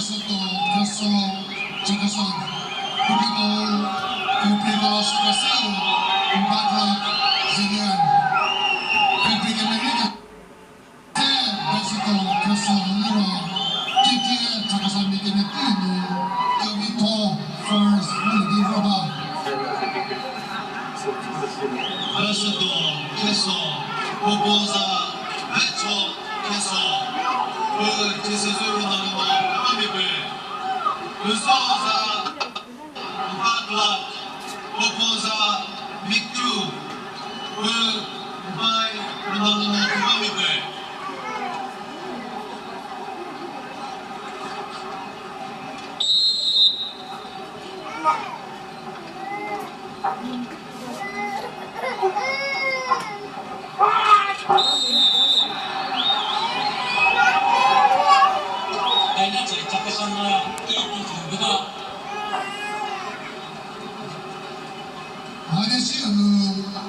Lesotho, Kesso, Jefferson, Kupiko Sukaseo, Mbata, Zidane, Kupiko Medina, Lesotho, Kesso, Lira, Titi, Jefferson, Mikinetini, Jovito, First, Muligi, Roba. Lesotho, Kesso, Boboza, Lecho, Kesso, Tesoro Usoza, Padla, Opoza, Mikju, Bai, Ronaldo, Kumamibe.激しい